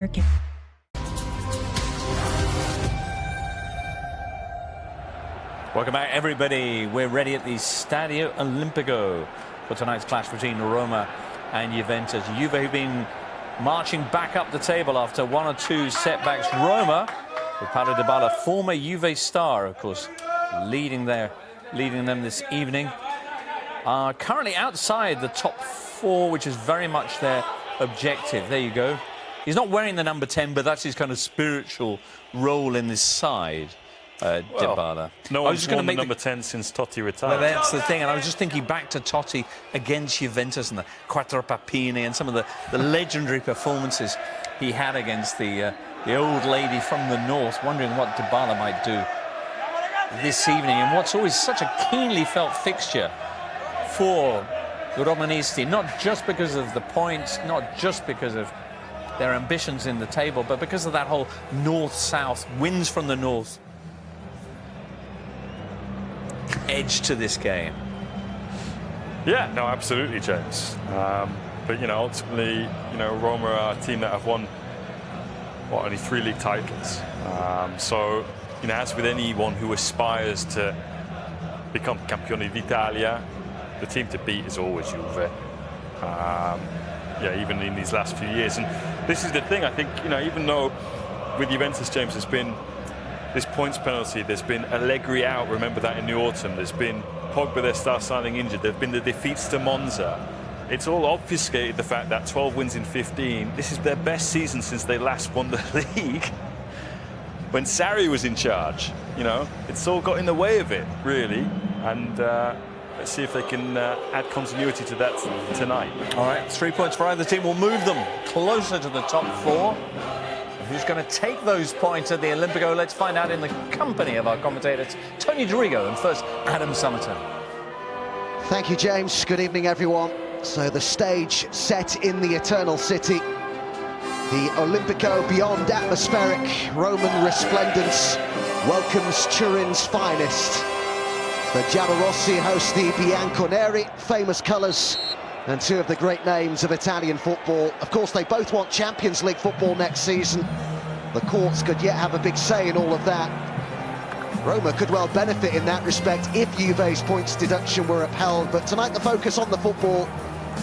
Okay. Welcome back, everybody. We're ready at the Stadio Olimpico for tonight's clash between Roma and Juventus. Juve, who've been marching back up the table after one or two setbacks. Roma, with Paulo Dybala, former Juve star, of course, leading them this evening, are currently outside the top four, which is very much their objective. There you go. He's not wearing the number 10, but that's his kind of spiritual role in this side. Dybala. No one's worn the number 10 since Totti retired. Well, that's the thing, and I was just thinking back to Totti against Juventus and the Quattro Papini and some of the legendary performances he had against the old lady from the north, wondering what Dybala might do this evening in what's always such a keenly felt fixture for the Romanisti, not just because of the points, not just because of their ambitions in the table, but because of that whole north-south, winds from the north edge to this game. Yeah, no, absolutely, James. But, you know, ultimately, you know, Roma are a team that have won, what, only 3 league titles. So, you know, as with anyone who aspires to become Campione d'Italia, the team to beat is always Juve. Yeah, even in these last few years. And this is the thing, I think, you know, even though with Juventus, James, there's been this points penalty, there's been Allegri out, remember that in the autumn, there's been Pogba, their star signing, injured, there have been the defeats to Monza. It's all obfuscated the fact that 12 wins in 15, this is their best season since they last won the league when Sarri was in charge. You know, it's all got in the way of it, really. And let's see if they can add continuity to that tonight. All right, 3 points for either team will move them closer to the top 4. Who's going to take those points at the Olimpico? Let's find out in the company of our commentators, Tony Dorigo, and first, Adam Summerton. Thank you, James. Good evening, everyone. So the stage set in the Eternal City. The Olimpico beyond atmospheric Roman resplendence welcomes Turin's finest. The Giallorossi host the Bianconeri, famous colours, and 2 of the great names of Italian football. Of course, they both want Champions League football next season. The courts could yet have a big say in all of that. Roma could well benefit in that respect if Juve's points deduction were upheld, but tonight the focus on the football,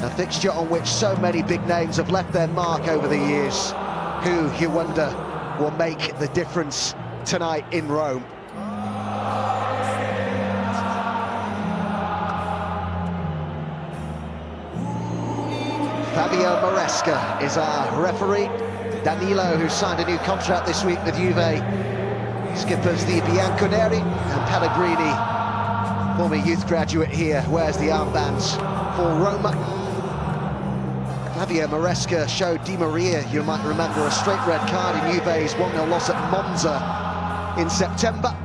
a fixture on which so many big names have left their mark over the years. Who, you wonder, will make the difference tonight in Rome? Fabio Maresca is our referee. Danilo, who signed a new contract this week with Juve, skippers the Bianconeri, and Pellegrini, former youth graduate here, wears the armbands for Roma. Fabio Maresca showed Di Maria, you might remember, a straight red card in Juve's 1-0 loss at Monza in September.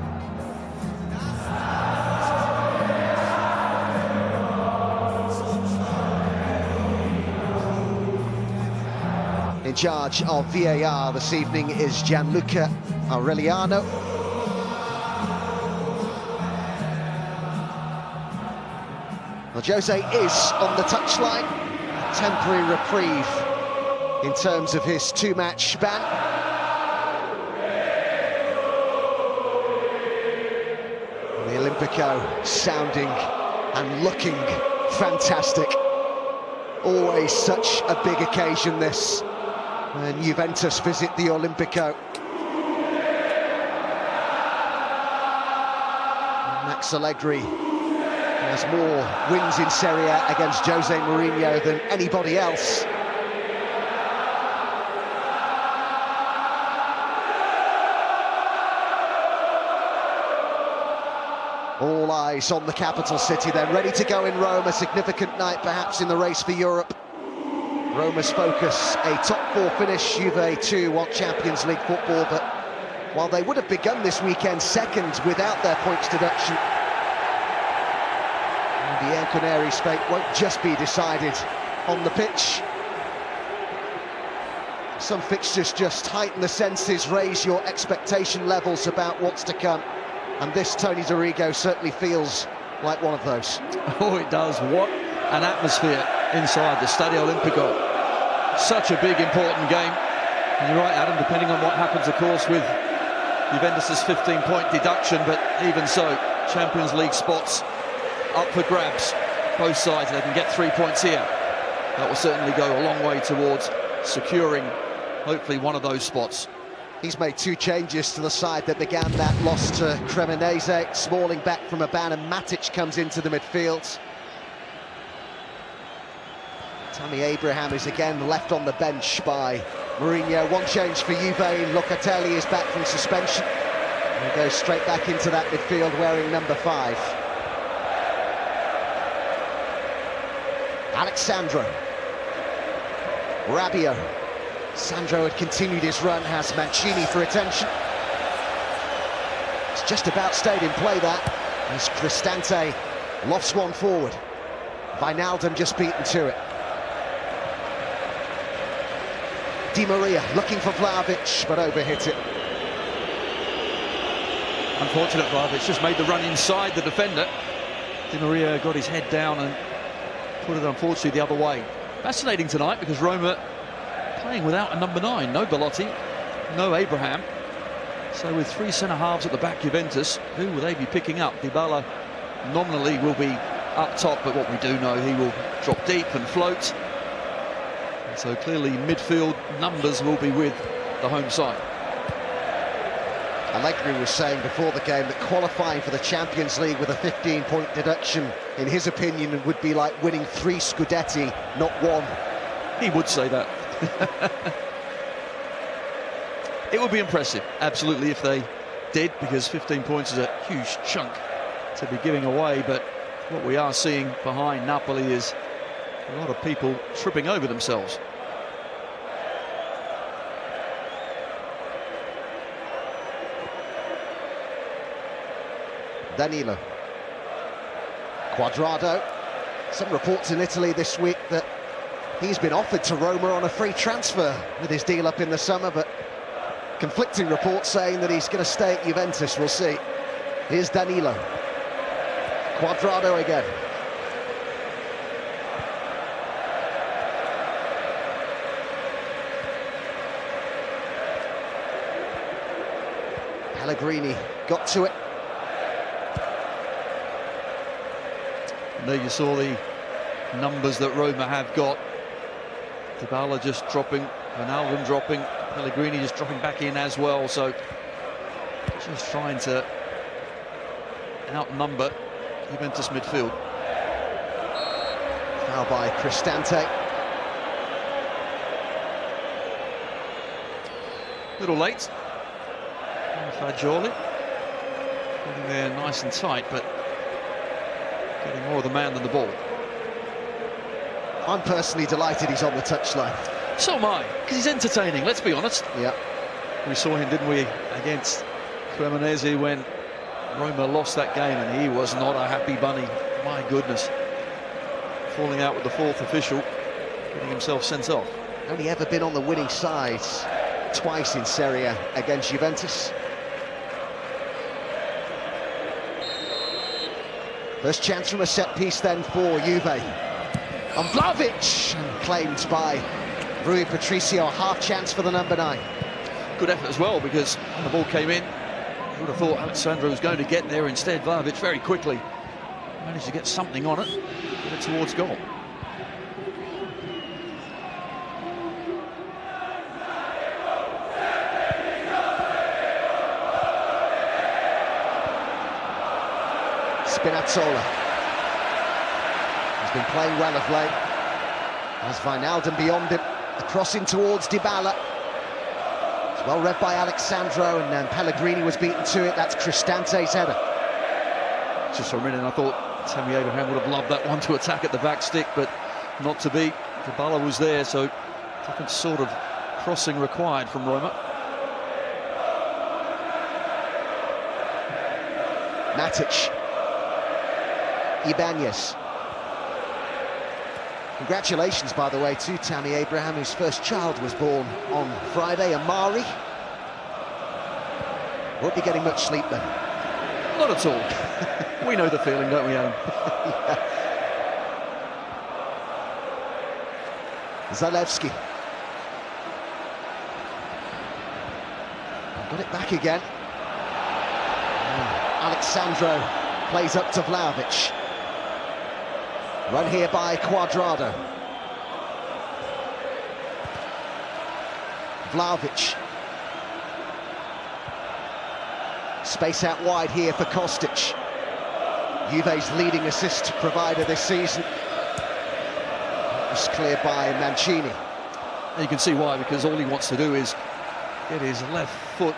In charge of VAR this evening is Gianluca Aureliano. Well, Jose is on the touchline. A temporary reprieve in terms of his 2-match ban. The Olimpico sounding and looking fantastic. Always such a big occasion, this, when Juventus visit the Olimpico. Max Allegri has more wins in Serie A against Jose Mourinho than anybody else. All eyes on the capital city then, ready to go in Rome, a significant night perhaps in the race for Europe. Roma's focus, a top 4 finish. Juve too want Champions League football, but while they would have begun this weekend second without their points deduction, the Bianconeri's fate won't just be decided on the pitch. Some fixtures just heighten the senses, raise your expectation levels about what's to come. And this, Tony Dorigo, certainly feels like one of those. Oh, it does. What an atmosphere inside the Stadio Olimpico. Such a big, important game. And you're right, Adam, depending on what happens, of course, with Juventus' 15-point deduction, but even so, Champions League spots up for grabs. Both sides, they can get 3 points here. That will certainly go a long way towards securing, hopefully, one of those spots. He's made 2 changes to the side that began that loss to Cremonese. Smalling back from a ban, and Matic comes into the midfield. Tammy Abraham is again left on the bench by Mourinho. 1 change for Juve. Locatelli is back from suspension. And he goes straight back into that midfield wearing number 5. Alexandro. Rabiot. Sandro had continued his run, has Mancini for attention. It's just about stayed in play, that, as Cristante lofts one forward. Wijnaldum just beaten to it. Di Maria looking for Vlahovic, but overhit it. Unfortunate, Vlahovic just made the run inside the defender. Di Maria got his head down and put it, unfortunately, the other way. Fascinating tonight, because Roma playing without a number 9. No Belotti, no Abraham. So with 3 centre-halves at the back, Juventus, who will they be picking up? Dybala nominally will be up top, but what we do know, he will drop deep and float. And so clearly midfield numbers will be with the home side. Allegri was saying before the game that qualifying for the Champions League with a 15-point deduction, in his opinion, would be like winning 3 Scudetti, not 1. He would say that. It would be impressive, absolutely, if they did, because 15 points is a huge chunk to be giving away. But what we are seeing behind Napoli is a lot of people tripping over themselves. Danilo. Quadrado. Some reports in Italy this week that he's been offered to Roma on a free transfer with his deal up in the summer, but conflicting reports saying that he's going to stay at Juventus. We'll see. Here's Danilo. Quadrado again. Pellegrini got to it. And there you saw the numbers that Roma have got. Dybala just dropping, Wijnaldum dropping, Pellegrini just dropping back in as well. So just trying to outnumber Juventus midfield. Foul by Cristante. Little late. Fagioli getting there nice and tight, but getting more of the man than the ball. I'm personally delighted he's on the touchline. So am I, because he's entertaining, let's be honest. Yeah. We saw him, didn't we, against Cremonese when Roma lost that game, and he was not a happy bunny. My goodness. Falling out with the 4th official, getting himself sent off. Only ever been on the winning side twice in Serie A against Juventus. First chance from a set piece then for Juve. And Vlahovic, and claimed by Rui Patricio. Half chance for the number 9. Good effort as well, because when the ball came in, you would have thought Alexandro was going to get there. Instead, Vlahovic very quickly managed to get something on it, get it towards goal. Spinazzola. He's been playing well of late. As Wijnaldum beyond him, the crossing towards Dybala. It's well read by Alexandro, and then Pellegrini was beaten to it. That's Cristante's header. Just for a minute, I thought Tammy Abraham would have loved that one to attack at the back stick, but not to be. Dybala was there, so different sort of crossing required from Roma. Matic. Ibanez. Congratulations, by the way, to Tammy Abraham, whose first child was born on Friday, Amari. Won't be getting much sleep then. Not at all. We know the feeling, don't we, Alan? Yeah. Zalewski. Got it back again. Alexandro plays up to Vlahovic. Run here by Cuadrado. Vlahovic. Space out wide here for Kostic. Juve's leading assist provider this season. It's cleared by Mancini. And you can see why, because all he wants to do is get his left foot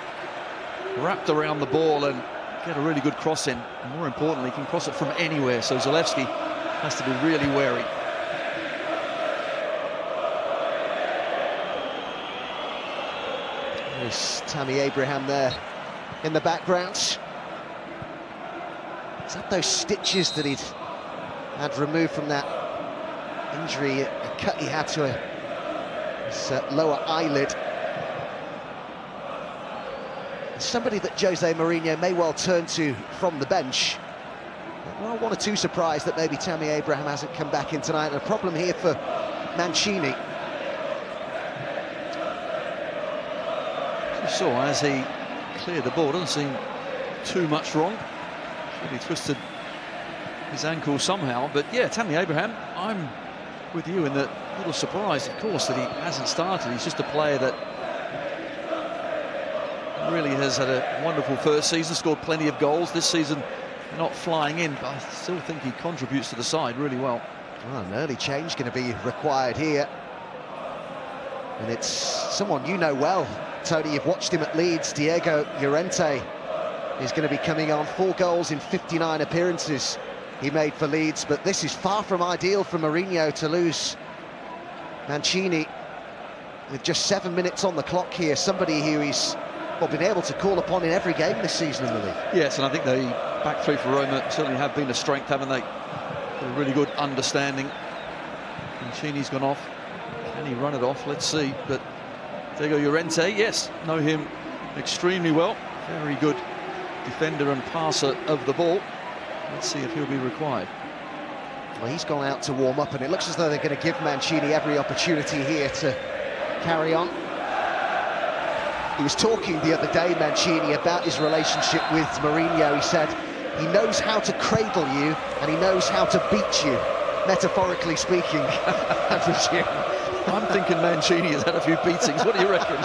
wrapped around the ball and get a really good cross in. And more importantly, he can cross it from anywhere, so Zalewski has to be really wary. There's Tammy Abraham there in the background. Is that those stitches that he'd had removed from that injury, a cut he had to his lower eyelid? Somebody that Jose Mourinho may well turn to from the bench. Well, one or two surprised that maybe Tammy Abraham hasn't come back in tonight. And a problem here for Mancini. You saw as he cleared the ball, doesn't seem too much wrong. He twisted his ankle somehow, but yeah, Tammy Abraham, I'm with you in that. A little surprised, of course, that he hasn't started. He's just a player that really has had a wonderful first season, scored plenty of goals. This season not flying in, but I still think he contributes to the side really well. Well, an early change going to be required here, and it's someone you know well, Tony. You've watched him at Leeds. Diego Llorente is going to be coming on. 4 goals in 59 appearances he made for Leeds, but this is far from ideal for Mourinho to lose Mancini with just 7 minutes on the clock here. Somebody who he's been able to call upon in every game this season in the league. Yes, and I think the back three for Roma certainly have been a strength, haven't they? Got a really good understanding. Mancini's gone off. Can he run it off? Let's see. But Diego Llorente, yes, know him extremely well. Very good defender and passer of the ball. Let's see if he'll be required. Well, he's gone out to warm up, and it looks as though they're going to give Mancini every opportunity here to carry on. He was talking the other day, Mancini, about his relationship with Mourinho. He said he knows how to cradle you and he knows how to beat you, metaphorically speaking, I presume. I'm thinking Mancini has had a few beatings. What do you reckon?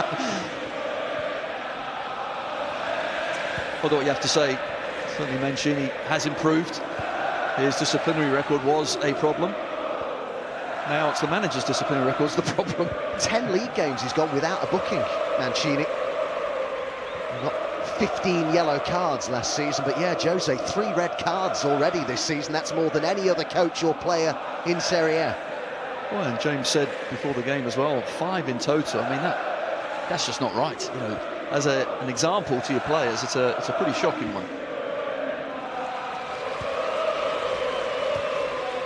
Although what you have to say, certainly Mancini has improved. His disciplinary record was a problem. Now it's the manager's disciplinary record's the problem. 10 league games he's gone without a booking, Mancini. He got 15 yellow cards last season, but yeah, Jose, 3 red cards already this season. That's more than any other coach or player in Serie A. Well, and James said before the game as well, 5 in total. I mean, that's just not right. You know, as an example to your players, it's a pretty shocking one.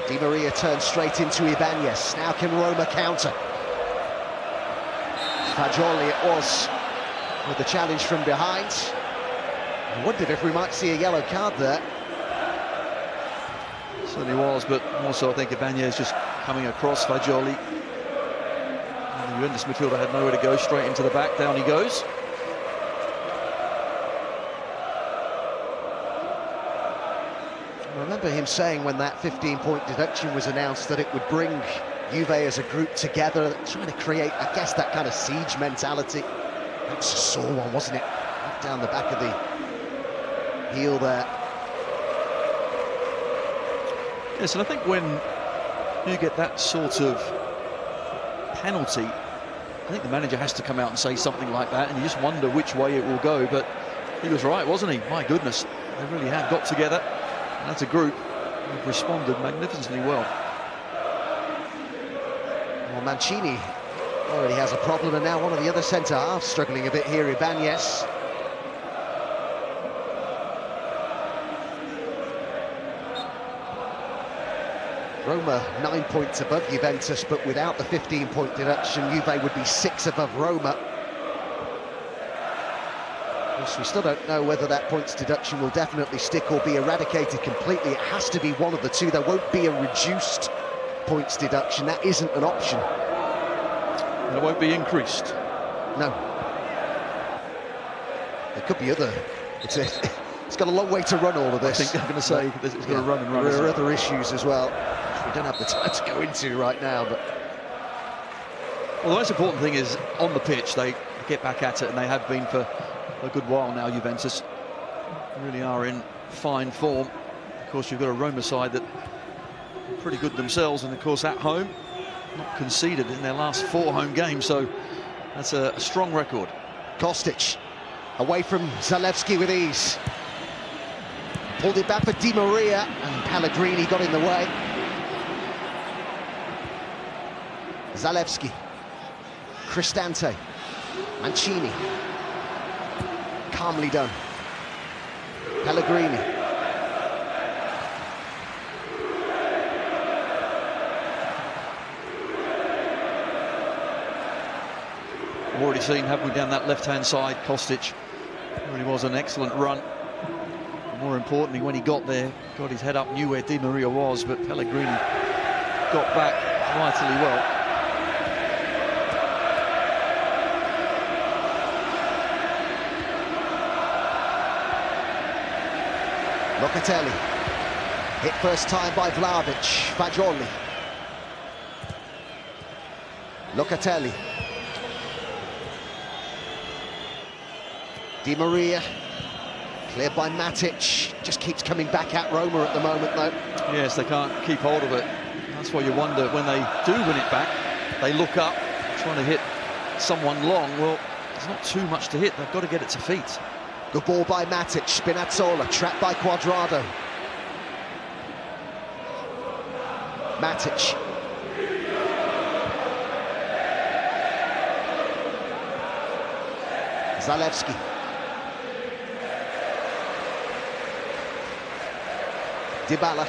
Di Maria turns straight into Ibanez. Now can Roma counter? Fagioli it was with the challenge from behind. I wondered if we might see a yellow card there. Certainly was, but also I think Ibanez just coming across Fagioli. And the Juventus midfielder had nowhere to go, straight into the back. Down he goes. I remember him saying when that 15-point deduction was announced that it would bring Juve as a group together, trying to create, I guess, that kind of siege mentality. That was a sore one, wasn't it? Right down the back of the heel there. Yes, and I think when you get that sort of penalty, I think the manager has to come out and say something like that, and you just wonder which way it will go. But he was right, wasn't he? My goodness, they really have got together. And as a group, they've responded magnificently well. Well, Mancini already has a problem, and now one of the other centre-halves struggling a bit here, Ibanez. Roma 9 points above Juventus, but without the 15-point deduction, Juve would be 6 above Roma. So we still don't know whether that points deduction will definitely stick or be eradicated completely. It has to be one of the two. There won't be a reduced points deduction. That isn't an option. And it won't be increased. No. There could be other. It's got a long way to run, all of this. I think I'm going to say it's going to run and run. There are other issues as well, which we don't have the time to go into right now. But well, the most important thing is on the pitch, they get back at it, and they have been for a good while now. Juventus really are in fine form. Of course, you've got a Roma side that are pretty good themselves, and of course at home, not conceded in their last 4 home games, so that's a strong record. Kostic away from Zalewski with ease. Pulled it back for Di Maria, and Pellegrini got in the way. Zalewski, Cristante, Mancini. Calmly done. Pellegrini. We've already seen, haven't we, down that left-hand side, Kostic. Really was an excellent run. More importantly, when he got there, got his head up, knew where Di Maria was, but Pellegrini got back vitally well. Locatelli, hit first time by Vlahovic. Fagioli. Locatelli. Di Maria, cleared by Matic, just keeps coming back at Roma at the moment though. Yes, they can't keep hold of it. That's why you wonder, when they do win it back, they look up, trying to hit someone long. Well, there's not too much to hit, they've got to get it to feet. Good ball by Matic, Spinazzola, trapped by Cuadrado. Matic. Zalewski. Dybala.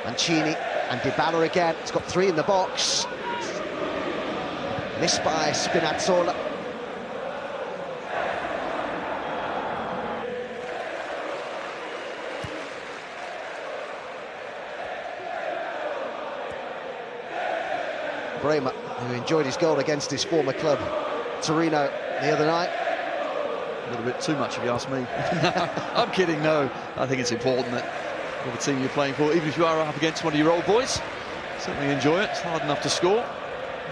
Mancini and Dybala again. It's got 3 in the box. Missed by Spinazzola. Bremer, who enjoyed his goal against his former club, Torino, the other night. A little bit too much if you ask me. I'm kidding, no. I think it's important that the team you're playing for, even if you are up against one of your old boys, certainly enjoy it. It's hard enough to score.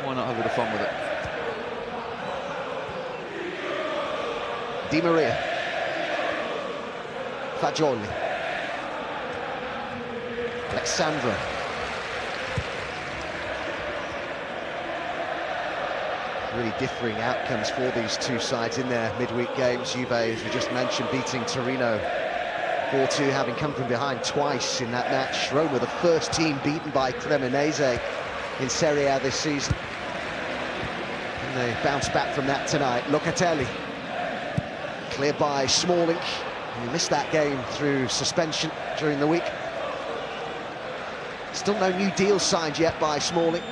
Why not have a bit of fun with it? Di Maria. Fagioli. Alexandro. Really differing outcomes for these two sides in their midweek games. Juve, as we just mentioned, beating Torino 4-2, having come from behind twice in that match. Roma, the first team beaten by Cremonese in Serie A this season. And they bounce back from that tonight. Locatelli, cleared by Smalling, who missed that game through suspension during the week. Still no new deal signed yet by Smalling.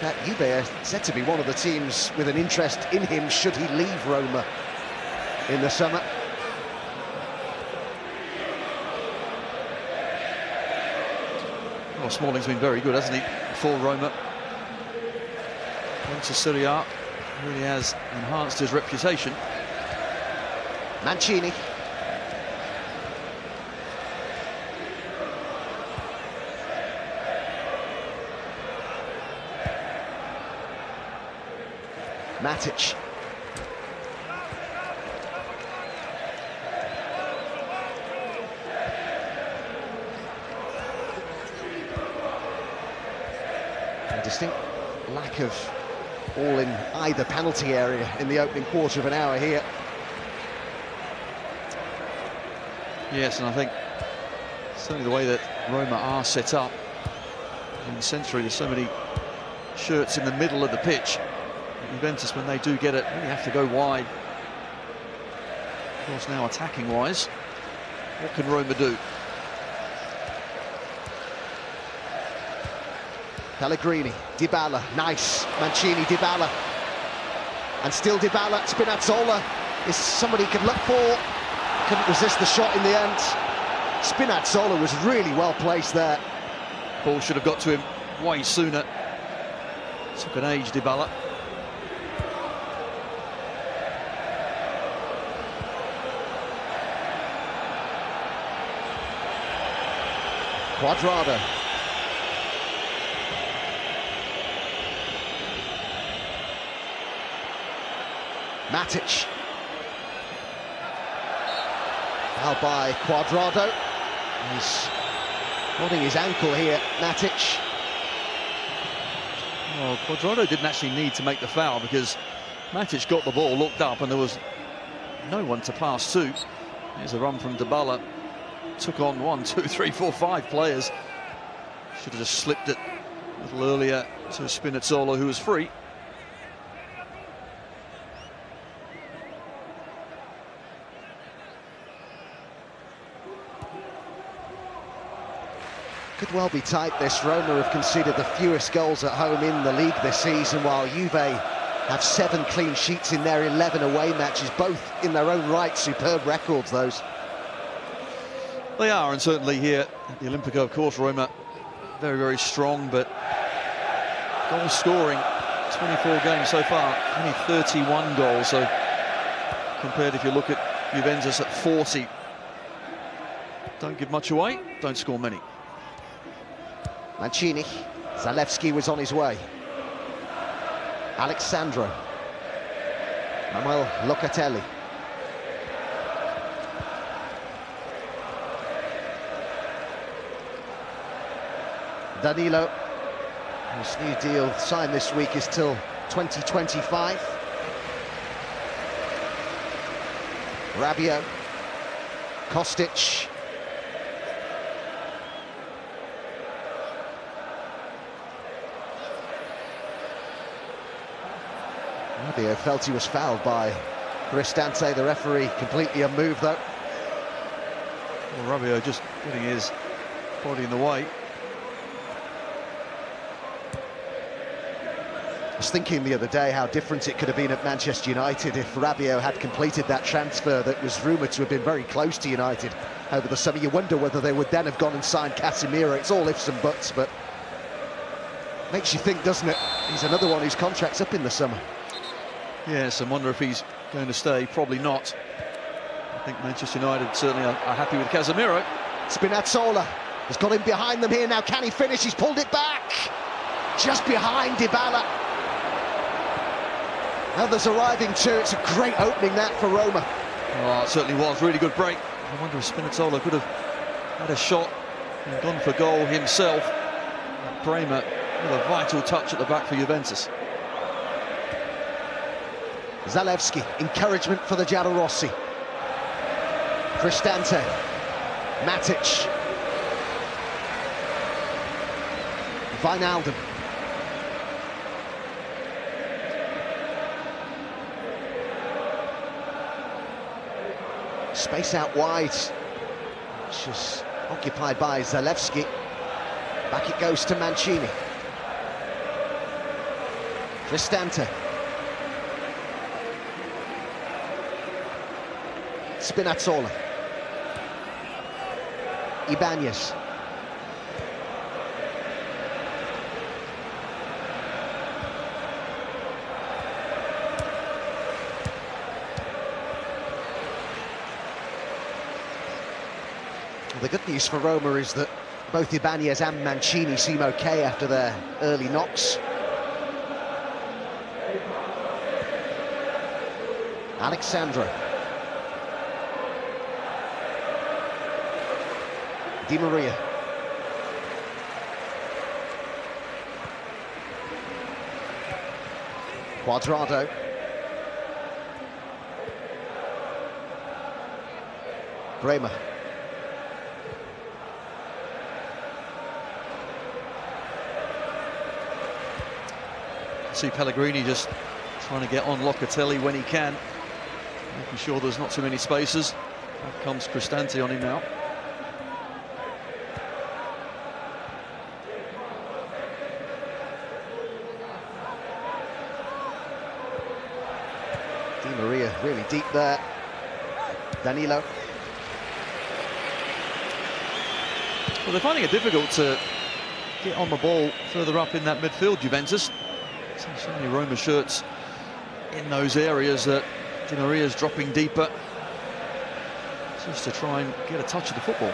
That Juve are said to be one of the teams with an interest in him should he leave Roma in the summer. Well, Smalling's been very good, hasn't he, for Roma? Went to Serie A, really has enhanced his reputation. Mancini. Matic. A distinct lack of ball in either penalty area in the opening quarter of an hour here. Yes, and I think certainly the way that Roma are set up in the century, there's so many shirts in the middle of the pitch. Juventus, when they do get it, really have to go wide. Of course, now attacking-wise, what can Roma do? Pellegrini, Dybala, nice. Mancini, Dybala. And still Dybala. Spinazzola is somebody he could look for. Couldn't resist the shot in the end. Spinazzola was really well placed there. Ball should have got to him way sooner. Took an age, Dybala. Cuadrado. Matic. Foul by Cuadrado. He's holding his ankle here, Matic. Well, Cuadrado didn't actually need to make the foul because Matic got the ball, looked up, and there was no one to pass to. Here's a run from Dybala. Took on 1, 2, 3, 4, 5 players. Should have just slipped it a little earlier to Spinazzola, who was free. Could well be tight, this. Roma have conceded the fewest goals at home in the league this season, while Juve have 7 clean sheets in their 11 away matches, both in their own right. Superb records, those. They are, and certainly here at the Olimpico, of course, Roma very, very strong, but goal scoring, 24 games so far, only 31 goals. So compared, if you look at Juventus at 40, don't give much away, don't score many. Mancini. Zalewski was on his way. Alexandro. Manuel Locatelli. Danilo, whose new deal signed this week is till 2025. Rabiot. Kostic. Rabiot felt he was fouled by Cristante, the referee, completely unmoved though. Well, Rabiot just getting his body in the way. I was thinking the other day how different it could have been at Manchester United if Rabiot had completed that transfer that was rumoured to have been very close to United over the summer. You wonder whether they would then have gone and signed Casemiro. It's all ifs and buts, but makes you think, doesn't it? He's another one whose contract's up in the summer. Yes, and wonder if he's going to stay. Probably not. I think Manchester United certainly are happy with Casemiro. Spinazzola has got him behind them here now. Can he finish? He's pulled it back. Just behind Dybala. Others arriving too. It's a great opening that for Roma. Oh, it certainly was. Really good break. I wonder if Spinazzola could have had a shot and gone for goal himself. Bremer with a vital touch at the back for Juventus. Zalewski, encouragement for the Giallorossi. Cristante, Matic, Wijnaldum. Space out wide, which is occupied by Zalewski. Back it goes to Mancini. Cristante. Spinazzola. Ibanez. The good news for Roma is that both Ibanez and Mancini seem okay after their early knocks. Alexandro. Di Maria. Cuadrado. Bremer. See Pellegrini just trying to get on Locatelli when he can, making sure there's not too many spaces. Out comes Cristante on him now. Di Maria really deep there. Danilo. Well, they're finding it difficult to get on the ball further up in that midfield, Juventus. So many Roma shirts in those areas that Di Maria's dropping deeper just to try and get a touch of the football.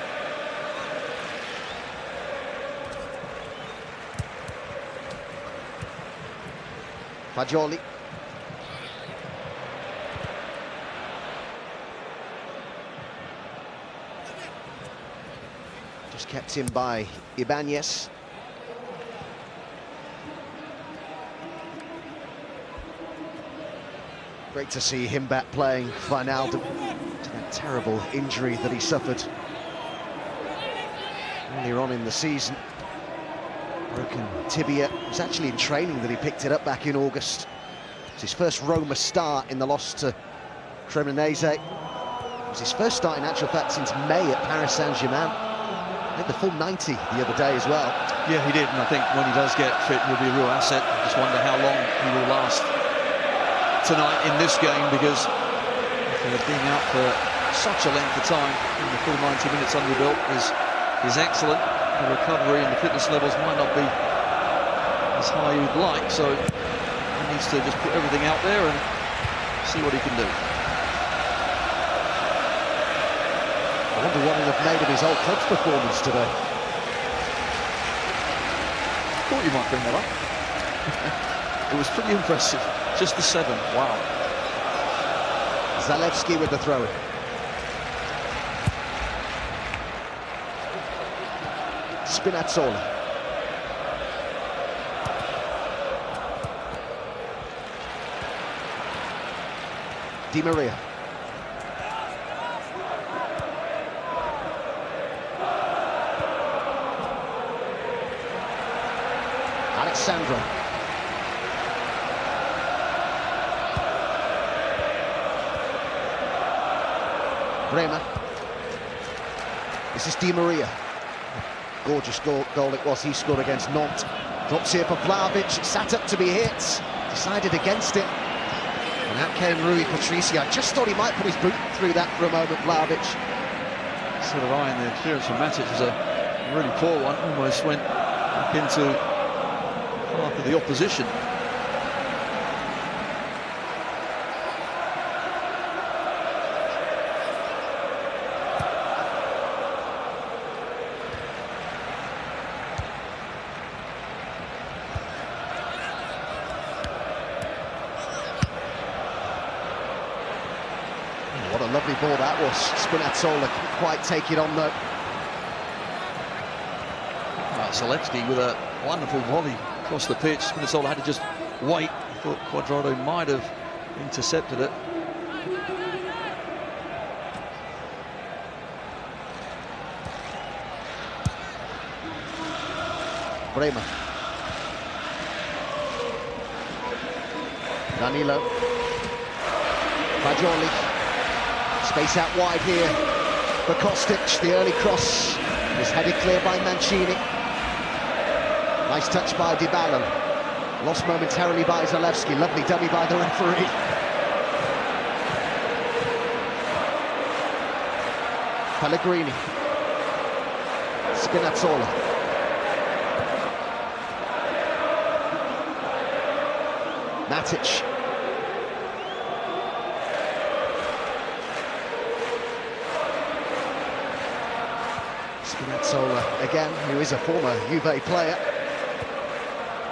Fagioli. Just kept in by Ibanez. Great to see him back playing Wijnaldum to that terrible injury that he suffered earlier on in the season. Broken tibia. It was actually in training that he picked it up back in August. It was his first Roma start in the loss to Cremonese. It was his first start in actual fact since May at Paris Saint-Germain. Made the full 90 the other day as well. Yeah, he did, and I think when he does get fit, he'll be a real asset. I just wonder how long he will last tonight in this game, because being out for such a length of time, in the full 90 minutes under the belt is excellent. The recovery and the fitness levels might not be as high as you'd like, so he needs to just put everything out there and see what he can do. I wonder what he'll have made of his old club's performance today. Thought you might bring that up. It was pretty impressive. Just the 7. Wow. Zalewski with the throw-in. Spinazzola. Di Maria. Alexandro. Roma. This is Di Maria. Gorgeous goal it was he scored against Nantes. Drops here for Vlahovic, sat up to be hit, decided against it. And out came Rui Patricio. I just thought he might put his boot through that for a moment, Vlahovic. Sort of eyeing the clearance from Matic was a really poor one. Almost went back into half of the opposition. What a lovely ball that was. Spinazzola couldn't quite take it on though. Zalewski with a wonderful volley across the pitch. Spinazzola had to just wait. I thought Cuadrado might have intercepted it. Bremer. Danilo. Fagioli. Space out wide here for Kostic. The early cross is headed clear by Mancini. Nice touch by Dybala. Lost momentarily by Zalewski. Lovely dummy by the referee. Pellegrini. Spinazzola. Matic. Spinazzola again, who is a former Juve player.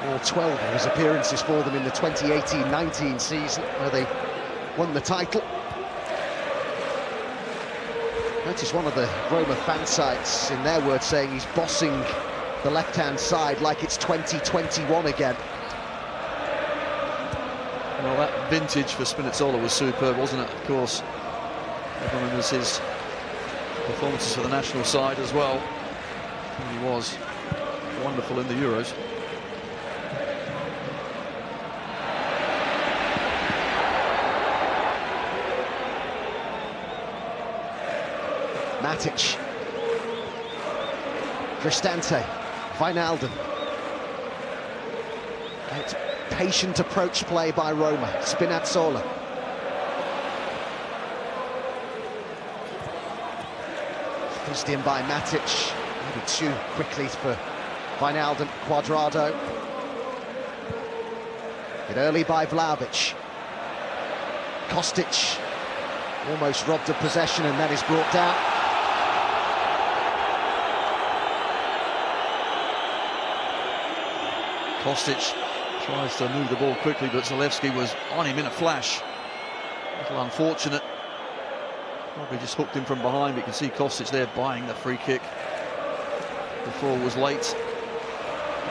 All 12 of his appearances for them in the 2018-19 season, where they won the title. Notice one of the Roma fan sites, in their words, saying he's bossing the left-hand side like it's 2021 again. Well, that vintage for Spinazzola was superb, wasn't it? Of course, everyone remembers his performances for the national side as well. And he was wonderful in the Euros. Matic. Cristante. Wijnaldum. It's patient approach play by Roma. Spinazzola. Pushed in by Matic. Maybe too quickly for Wijnaldum. Cuadrado. Hit early by Vlahovic. Kostic. Almost robbed of possession and then is brought down. Kostic Tries to move the ball quickly, but Zalewski was on him in a flash. A little unfortunate. Probably just hooked him from behind, but you can see Kostic there buying the free kick. The fall was late.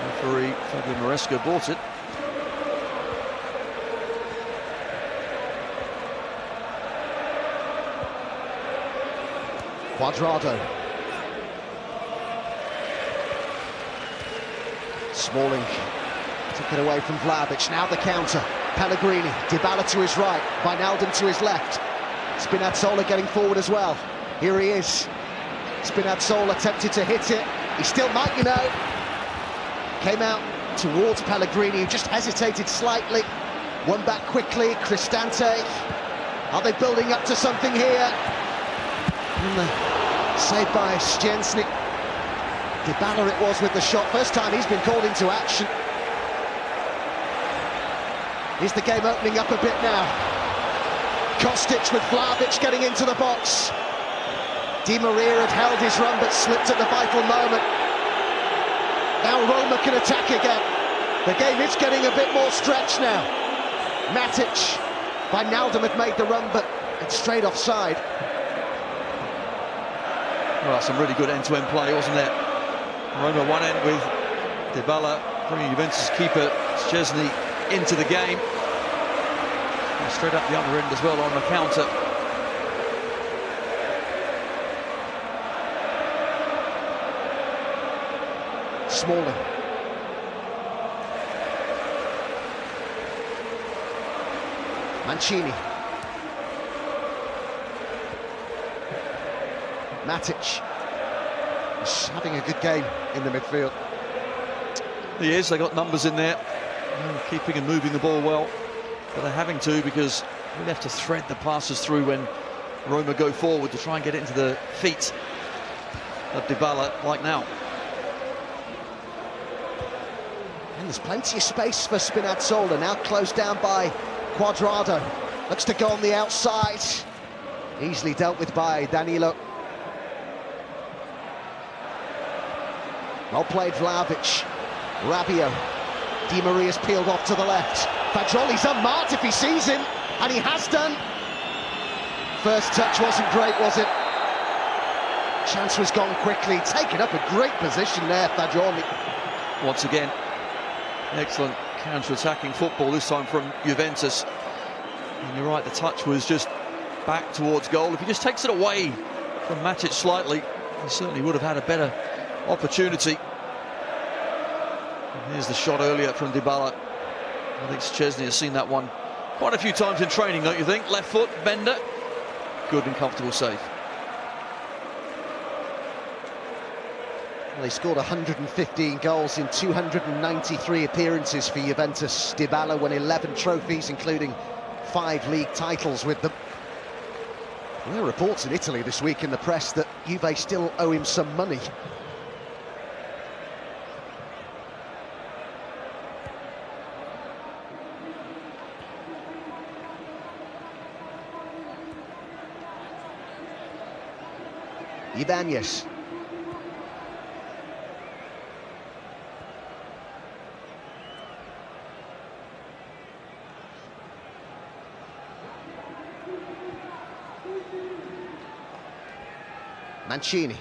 Referee Fabio Maresca bought it. Cuadrado. Smalling took it away from Vlahovic. Now the counter. Pellegrini. Dybala to his right. Wijnaldum to his left. Spinazzola getting forward as well. Here he is. Spinazzola attempted to hit it. He still might, you know. Came out towards Pellegrini, who just hesitated slightly. One back quickly. Cristante. Are they building up to something here? And the save by Szczęsny. Dybala it was with the shot. First time he's been called into action. Is the game opening up a bit now? Kostic with Vlahovic getting into the box. Di Maria had held his run but slipped at the vital moment. Now Roma can attack again. The game is getting a bit more stretched now. Matic. Wijnaldum had made the run but it's straight offside. Well, some really good end-to-end play, wasn't there? Roma one end with Dybala bringing Juventus keeper Szczęsny into the game. And straight up the other end as well on the counter. Smalling. Mancini. Matic is having a good game in the midfield. He is, they got numbers in there, keeping and moving the ball well, but they're having to because we have to thread the passes through when Roma go forward to try and get it into the feet of Dybala, like now. And there's plenty of space for Spinazzola, now closed down by Cuadrado. Looks to go on the outside. Easily dealt with by Danilo. Well played, Vlahovic. Rabiot. Di Maria's peeled off to the left. Fagioli's unmarked if he sees him, and he has done. First touch wasn't great, was it? Chance was gone quickly. Taken up a great position there, Fagioli. Once again, excellent counter-attacking football, this time from Juventus. And you're right, the touch was just back towards goal. If he just takes it away from Matic slightly, he certainly would have had a better opportunity. And here's the shot earlier from Dybala. I think Szczęsny has seen that one quite a few times in training, don't you think? Left foot, bender. Good and comfortable save. Well, he scored 115 goals in 293 appearances for Juventus. Dybala won 11 trophies, including 5 league titles with them. There are reports in Italy this week in the press that Juve still owe him some money. Ibanez. Mancini.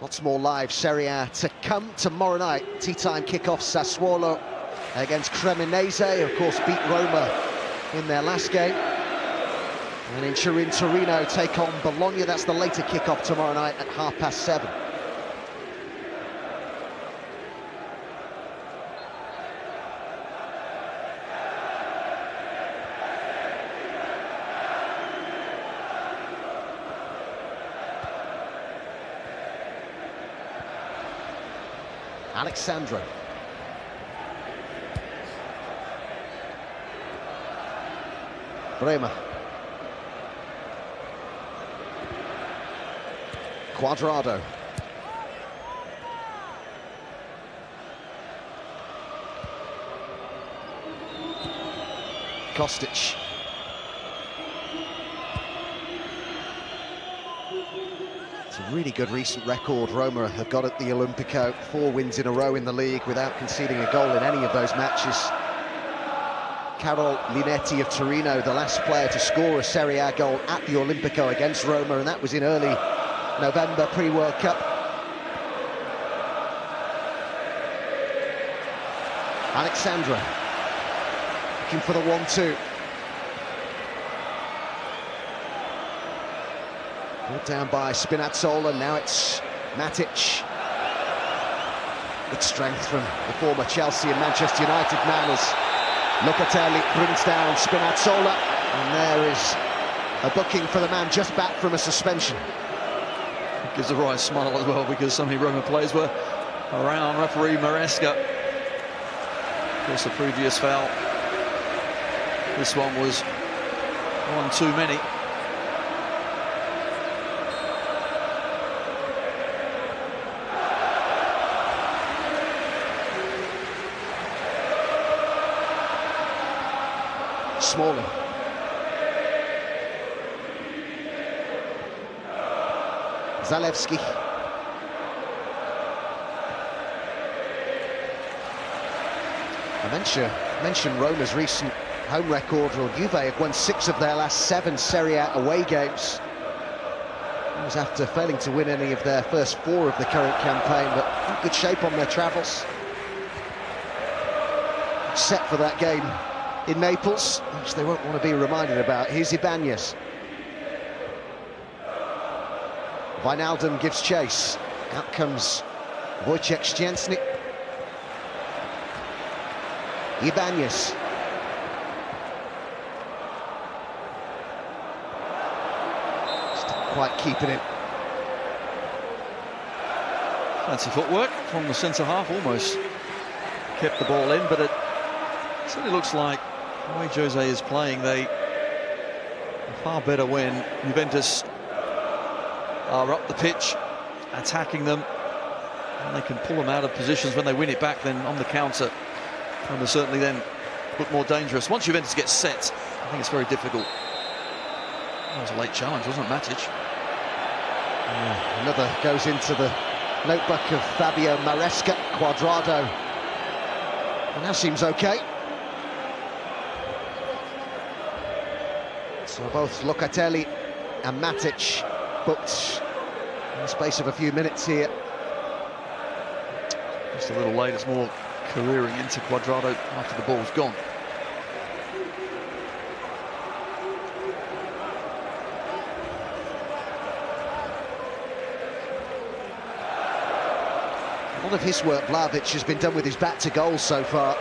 Lots more live Serie A to come tomorrow night. Tea time kickoff, Sassuolo against Cremonese. Of course, beat Roma in their last game. And in Turin, Torino take on Bologna. That's the later kickoff tomorrow night at 7:30. Alexandro. Bremer. Cuadrado. Kostic. It's a really good recent record Roma have got at the Olimpico. 4 wins in a row in the league without conceding a goal in any of those matches. Carol Linetti of Torino, the last player to score a Serie A goal at the Olimpico against Roma, and that was in early November, pre-World Cup. Alexandra looking for the 1-2. Brought down by Spinazzola, now it's Matic. Good strength from the former Chelsea and Manchester United man as Locatelli brings down Spinazzola, and there is a booking for the man just back from a suspension. It gives a right smile as well, because so many Roma players were around referee Maresca. Of course, the previous foul, this one was one too many. Smalling. Zalewski. I mentioned Roma's recent home record. Well, Juve have won 6 of their last 7 Serie A away games. That was after failing to win any of their first 4 of the current campaign, but in good shape on their travels. Set for that game in Naples, which they won't want to be reminded about. Here's Ibanez. Wijnaldum gives chase. Out comes Wojciech Szczęsny. Ibanez. Just didn't quite keep it in. Fancy footwork from the centre-half, almost kept the ball in, but it certainly looks like the way Jose is playing, they are far better when Juventus are up the pitch, attacking them, and they can pull them out of positions when they win it back. Then on the counter, and they're certainly then look more dangerous. Once Juventus gets set, I think it's very difficult. That was a late challenge, wasn't it, Matic? Yeah, another goes into the notebook of Fabio Maresca. Cuadrado, and that seems okay. So both Locatelli and Matic booked in the space of a few minutes here. Just a little late, it's more careering into Cuadrado after the ball's gone. A lot of his work, Vlahovic, has been done with his back to goal so far.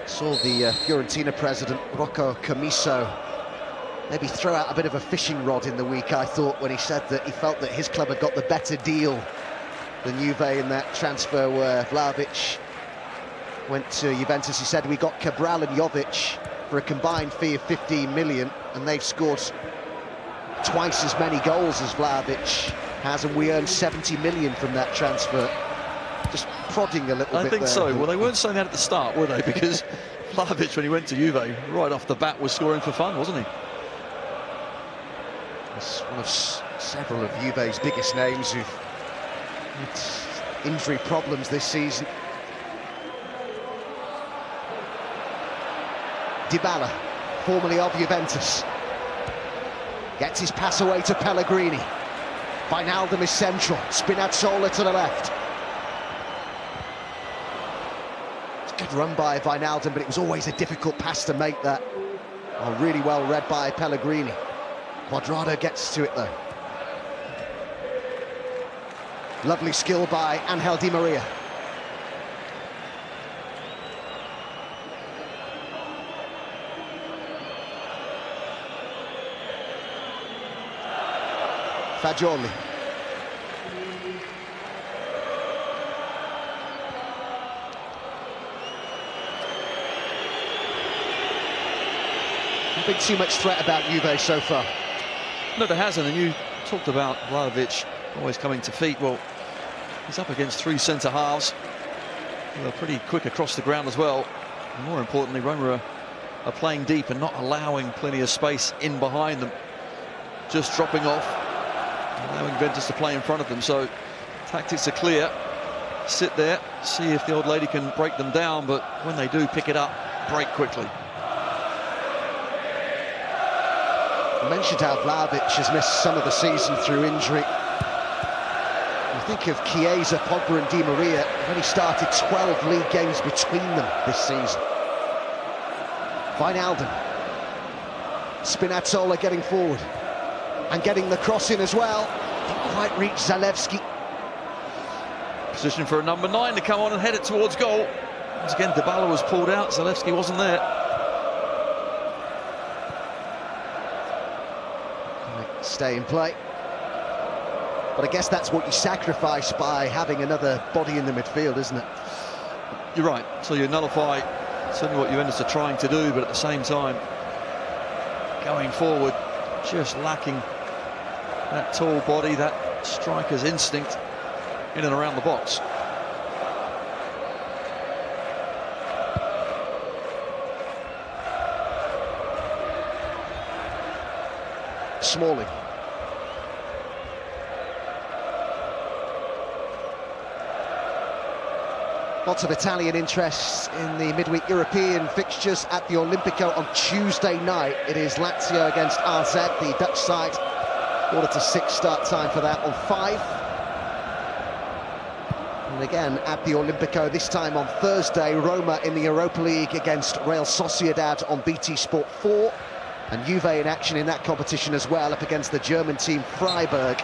Saw the Fiorentina president, Rocco Commisso, maybe throw out a bit of a fishing rod in the week, I thought, when he said that he felt that his club had got the better deal than Juve in that transfer where Vlahovic went to Juventus. He said, we got Cabral and Jovic for a combined fee of 15 million, and they've scored twice as many goals as Vlahovic has, and we earned 70 million from that transfer. Just prodding a little bit there. I think so. Well, they weren't saying that at the start, were they? Because Vlahovic, when he went to Juve, right off the bat was scoring for fun, wasn't he? He's one of several of Juve's biggest names who've had injury problems this season. Dybala, formerly of Juventus, gets his pass away to Pellegrini. Wijnaldum is central, Spinazzola to the left. Good run by Wijnaldum, but it was always a difficult pass to make that. Oh, really well read by Pellegrini. Cuadrado gets to it though. Lovely skill by Angel Di Maria. Fagioli. Not been too much threat about Juve so far. No, there hasn't, and you talked about Vlahovic always coming to feet. Well, he's up against 3 centre-halves. They're pretty quick across the ground as well. And more importantly, Roma are are playing deep and not allowing plenty of space in behind them, just dropping off, allowing Juventus to play in front of them. So tactics are clear. Sit there, see if the old lady can break them down, but when they do pick it up, break quickly. I mentioned how Vlahovic has missed some of the season through injury. You think of Chiesa, Pogba and Di Maria, they've only started 12 league games between them this season. Wijnaldum. Spinazzola getting forward and getting the cross in as well. Didn't quite reach Zalewski. Position for a number 9 to come on and head it towards goal. Once again, Dybala was pulled out, Zalewski wasn't there. Stay in play. But I guess that's what you sacrifice by having another body in the midfield, isn't it? You're right, so you nullify certainly what Juventus are trying to do, but at the same time, going forward, just lacking that tall body, that striker's instinct in and around the box. Smalling. Lots of Italian interest in the midweek European fixtures at the Olimpico on Tuesday night. It is Lazio against AZ, the Dutch side. 4:45 start time for that on 5. And again at the Olimpico, this time on Thursday, Roma in the Europa League against Real Sociedad on BT Sport 4. And Juve in action in that competition as well, up against the German team Freiburg.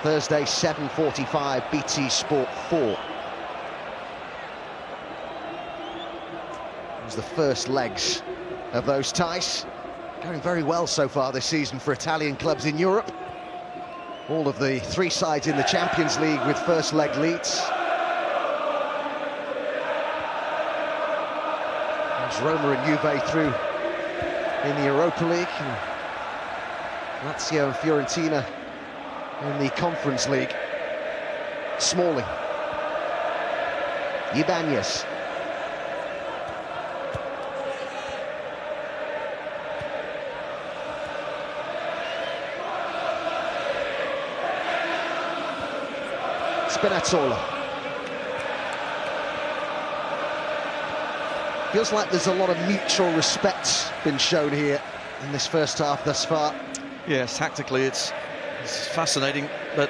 Thursday, 7:45, BT Sport 4. It was the first legs of those ties. Going very well so far this season for Italian clubs in Europe. All of the 3 sides in the Champions League with first leg leads. There's Roma and Juve through in the Europa League, and Lazio and Fiorentina in the Conference League. Smalling. Ibanez. Spinazzola. Feels like there's a lot of mutual respect been shown here in this first half thus far. Yes, tactically it's fascinating, but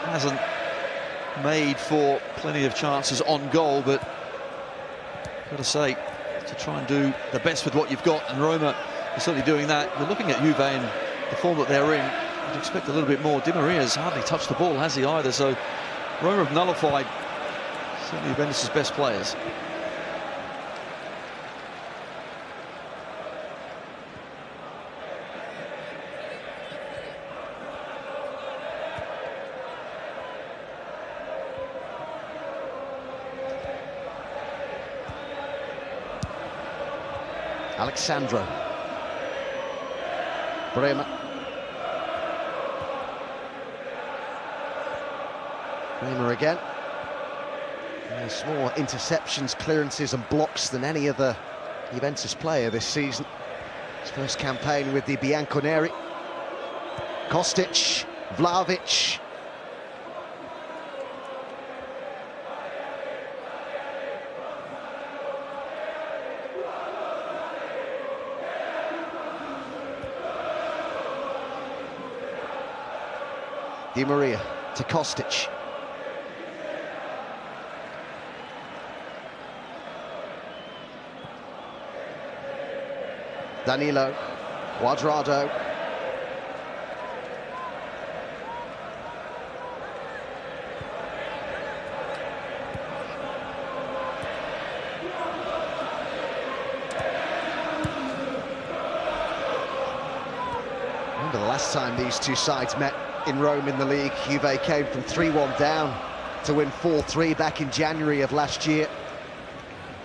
hasn't made for plenty of chances on goal. But got to say, to try and do the best with what you've got, and Roma are certainly doing that. You're looking at Juve and the form that they're in, you'd expect a little bit more. Di Maria's hardly touched the ball, has he either? So Roma have nullified certainly Juventus' best players. Alexandro. Bremer. Bremer again. There's more interceptions, clearances and blocks than any other Juventus player this season. His first campaign with the Bianconeri. Kostic, Vlahovic. Di Maria to Kostic. Danilo, Cuadrado. Remember the last time these two sides met in Rome in the league, Juve came from 3-1 down to win 4-3 back in January of last year.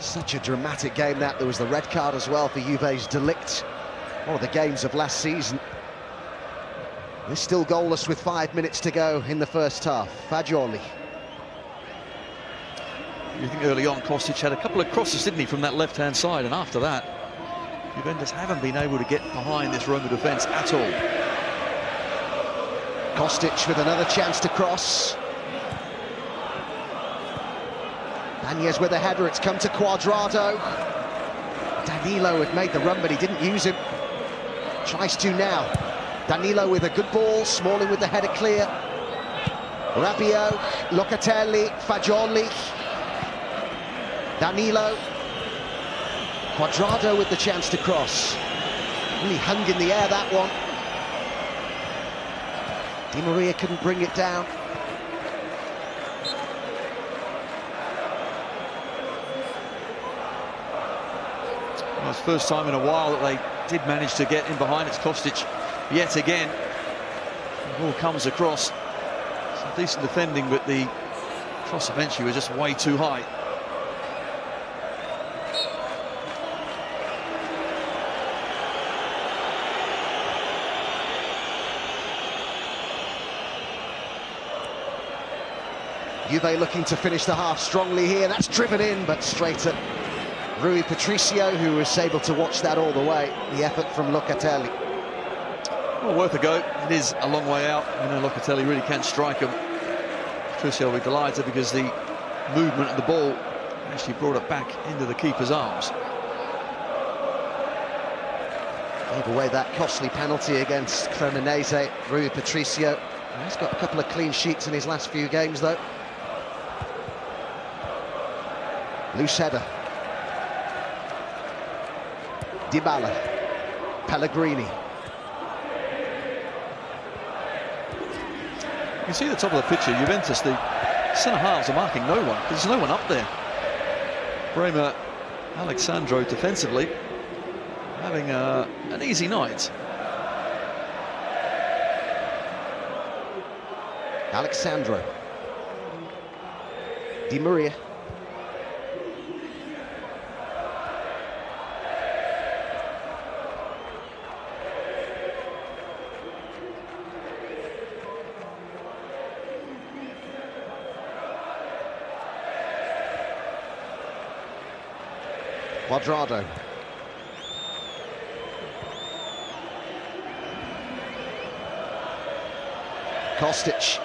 Such a dramatic game that. There was the red card as well for Juve's Delict, one of the games of last season. They're still goalless with 5 minutes to go in the first half. Fagioli. You think early on Kostic had a couple of crosses, didn't he, from that left-hand side, and after that Juventus haven't been able to get behind this Roma defence at all. Kostic with another chance to cross. Ibanez with a header, it's come to Cuadrado. Danilo had made the run, but he didn't use him. Tries to now. Danilo with a good ball, Smalling with the header clear. Rabiot, Locatelli, Fagioli. Danilo. Cuadrado with the chance to cross. Really hung in the air, that one. Di Maria couldn't bring it down. Well, it's the first time in a while that they did manage to get in behind. It's Kostic yet again. The ball comes across. Some decent defending, but the cross eventually was just way too high. Juve looking to finish the half strongly here. That's driven in, but straight at Rui Patricio, who was able to watch that all the way. The effort from Locatelli. Well, worth a go. It is a long way out. You know, Locatelli really can't strike him. Patricio will be delighted because the movement of the ball actually brought it back into the keeper's arms. Gave away that costly penalty against Cremonese. Rui Patricio. He's got a couple of clean sheets in his last few games, though. Loose header. Dybala. Pellegrini. You can see the top of the picture, Juventus, the centre-halves are marking no one. There's no one up there. Roma, Alexandro defensively, having an easy night. Alexandro. Di Maria. Cuadrado. Kostic.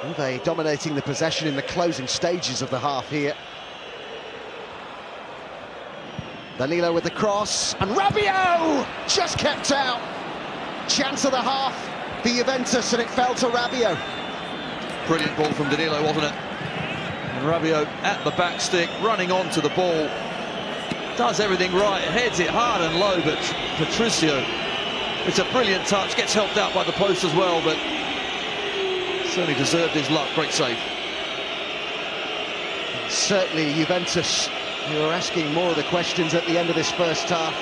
Juve dominating the possession in the closing stages of the half here. Danilo with the cross, and Rabiot just kept out. Chance of the half for Juventus, and it fell to Rabiot. Brilliant ball from Danilo, wasn't it? And Rabiot at the back stick, running onto the ball. Does everything right, heads it hard and low, but Patricio, it's a brilliant touch, gets helped out by the post as well, but certainly deserved his luck. Great save. Certainly Juventus, who are asking more of the questions at the end of this first half,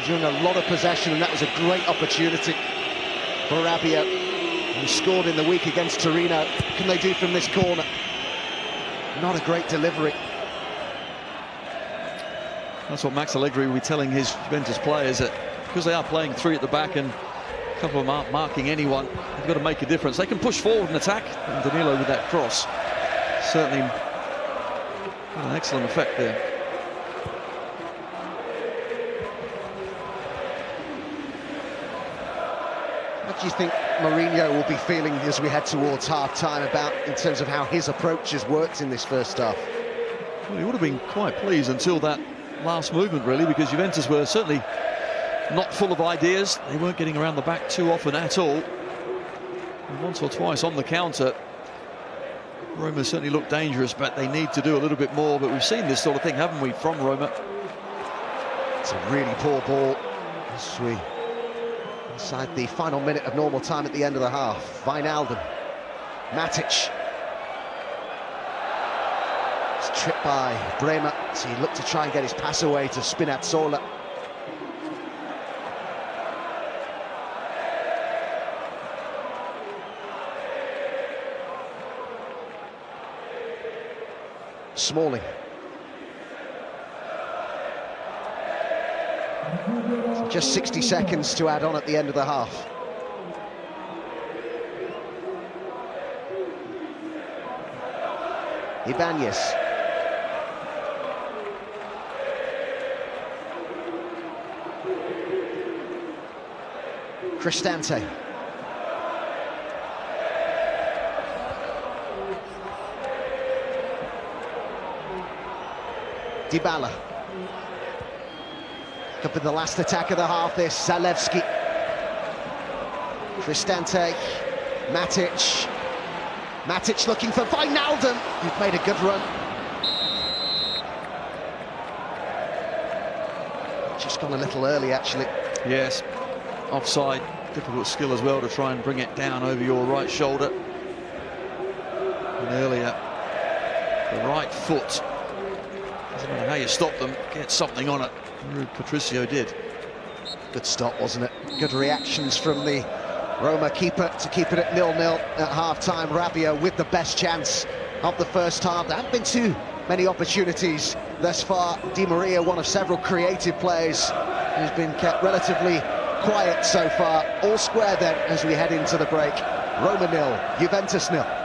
enjoying a lot of possession, and that was a great opportunity for Rabiot, who scored in the week against Torino. What can they do from this corner? Not a great delivery. That's what Max Allegri will be telling his Juventus players, that because they are playing three at the back and a couple of them aren't marking anyone, they've got to make a difference. They can push forward and attack, and Danilo with that cross certainly had an excellent effect there. What do you think Mourinho will be feeling as we head towards half-time about in terms of how his approach has worked in this first half? Well, he would have been quite pleased until that last movement, really, because Juventus were certainly not full of ideas. They weren't getting around the back too often at all. And once or twice on the counter, Roma certainly looked dangerous, but they need to do a little bit more. But we've seen this sort of thing, haven't we, from Roma? It's a really poor ball. As we inside the final minute of normal time at the end of the half. Wijnaldum. Matic. It's tripped by Bremer, so he looked to try and get his pass away to Spinazzola. Smalling. Just 60 seconds to add on at the end of the half. Ibanez. Cristante. Dybala. Could be the last attack of the half, this. Zalewski. Cristante. Matic. Matic looking for Wijnaldum, who's made a good run. Just gone a little early, actually. Yes, offside. Difficult skill as well to try and bring it down over your right shoulder. And earlier, the right foot. Doesn't matter how you stop them, get something on it. Patricio did. Good stop, wasn't it? Good reactions from the Roma keeper to keep it at 0-0 at half-time. Rabiot with the best chance of the first half. There haven't been too many opportunities thus far. Di Maria, one of several creative players, who's been kept relatively quiet so far. All square then as we head into the break. Roma 0, Juventus 0.